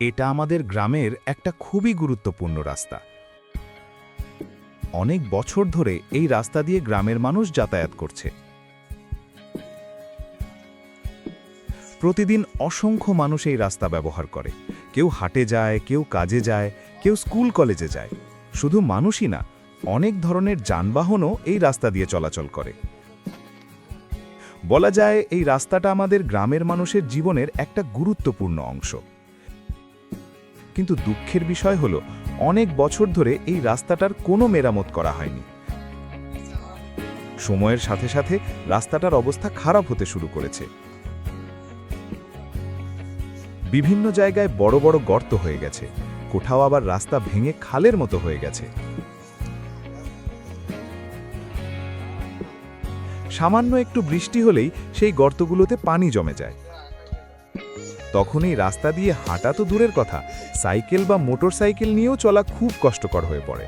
এটা আমাদের গ্রামের একটা খুবই গুরুত্বপূর্ণ রাস্তা। অনেক বছর ধরে এই রাস্তা দিয়ে গ্রামের মানুষ যাতায়াত করছে। প্রতিদিন অসংখ্য মানুষ এই রাস্তা ব্যবহার করে। কেউ হাটে যায়, কেউ কাজে যায়, কেউ স্কুল কলেজে যায়। শুধু মানুষই না, অনেক ধরনের যানবাহনও এই রাস্তা দিয়ে চলাচল করে। বলা যায় এই রাস্তাটা আমাদের গ্রামের মানুষের জীবনের একটা গুরুত্বপূর্ণ অংশ। কিন্তু দুঃখের বিষয় হলো, অনেক বছর ধরে এই রাস্তাটার কোনো মেরামত করা হয়নি। সময়ের সাথে সাথে রাস্তাটার অবস্থা খারাপ হতে শুরু করেছে। বিভিন্ন জায়গায় বড় বড় গর্ত হয়ে গেছে, কোথাও আবার রাস্তা ভেঙে খালের মতো হয়ে গেছে। সামান্য একটু বৃষ্টি হলেই সেই গর্তগুলোতে পানি জমে যায়। তখন এই রাস্তা দিয়ে হাঁটা তো দূরের কথা, সাইকেল বা মোটরসাইকেল নিয়েও চলা খুব কষ্টকর হয়ে পড়ে।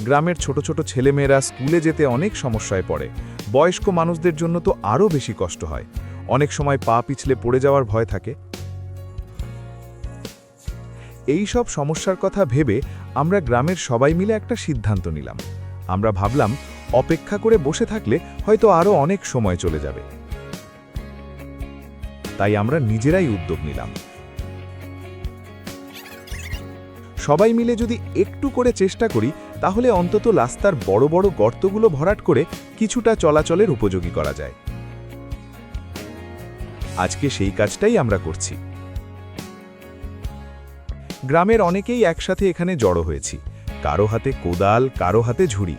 গ্রামের ছোট ছোট ছেলেমেয়েরা স্কুলে যেতে অনেক সমস্যায় পড়ে। বয়স্ক মানুষদের জন্য তো আরও বেশি কষ্ট হয়। অনেক সময় পা পিছলে পড়ে যাওয়ার ভয় থাকে। এই সব সমস্যার কথা ভেবে আমরা গ্রামের সবাই মিলে একটা সিদ্ধান্ত নিলাম। আমরা ভাবলাম, অপেক্ষা করে বসে থাকলে হয়তো আরও অনেক সময় চলে যাবে। তাই আমরা নিজেরাই উদ্যোগ নিলাম। সবাই মিলে যদি একটু করে চেষ্টা করি, তাহলে অন্তত রাস্তার বড় বড় গর্তগুলো ভরাট করে কিছুটা চলাচলের উপযোগী করা যায়। আজকে সেই কাজটাই আমরা করছি। গ্রামের অনেকেই একসাথে এখানে জড়ো হয়েছি। কারো হাতে কোদাল, কারো হাতে ঝুড়ি।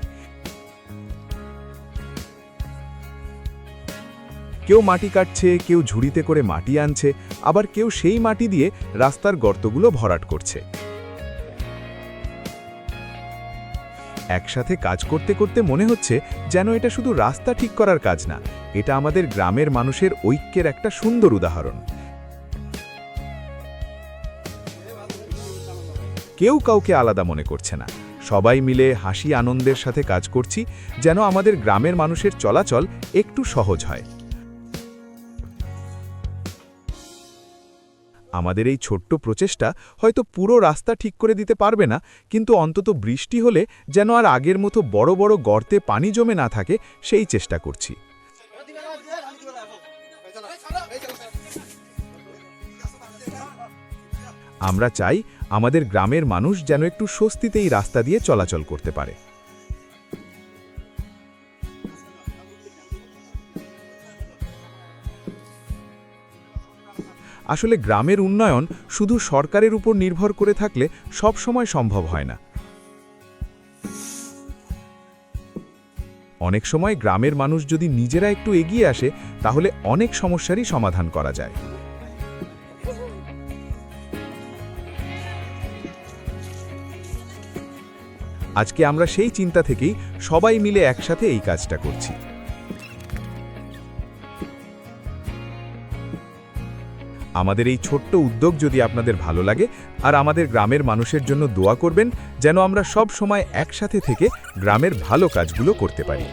কেউ মাটি কাটছে, কেউ ঝুড়িতে করে মাটি আনছে, আবার কেউ সেই মাটি দিয়ে রাস্তার গর্তগুলো ভরাট করছে। একসাথে কাজ করতে করতে মনে হচ্ছে যেন এটা শুধু রাস্তা ঠিক করার কাজ না, এটা আমাদের গ্রামের মানুষের ঐক্যের একটা সুন্দর উদাহরণ। কেউ কাউকে আলাদা মনে করছে না। সবাই মিলে হাসি আনন্দের সাথে কাজ করছি, যেন আমাদের গ্রামের মানুষের চলাচল একটু সহজ হয়। আমাদের এই ছোট্ট প্রচেষ্টা হয়তো পুরো রাস্তা ঠিক করে দিতে পারবে না, কিন্তু অন্তত বৃষ্টি হলে যেন আর আগের মতো বড় বড় গর্তে পানি জমে না থাকে, সেই চেষ্টা করছি। আমরা চাই আমাদের গ্রামের মানুষ যেন একটু স্বস্তিতে এই রাস্তা দিয়ে চলাচল করতে পারে। আসলে গ্রামের উন্নয়ন শুধু সরকারের উপর নির্ভর করে থাকলে সব সময় সম্ভব হয় না। অনেক সময় গ্রামের মানুষ যদি নিজেরা একটু এগিয়ে আসে, তাহলে অনেক সমস্যারই সমাধান করা যায়। আজকে আমরা সেই চিন্তা থেকেই সবাই মিলে একসাথে এই কাজটা করছি। আমাদের এই ছোট্ট উদ্যোগ যদি আপনাদের ভালো লাগে, আর আমাদের গ্রামের মানুষের জন্য দোয়া করবেন, যেন আমরা সব সময় একসাথে থেকে গ্রামের ভালো কাজগুলো করতে পারি।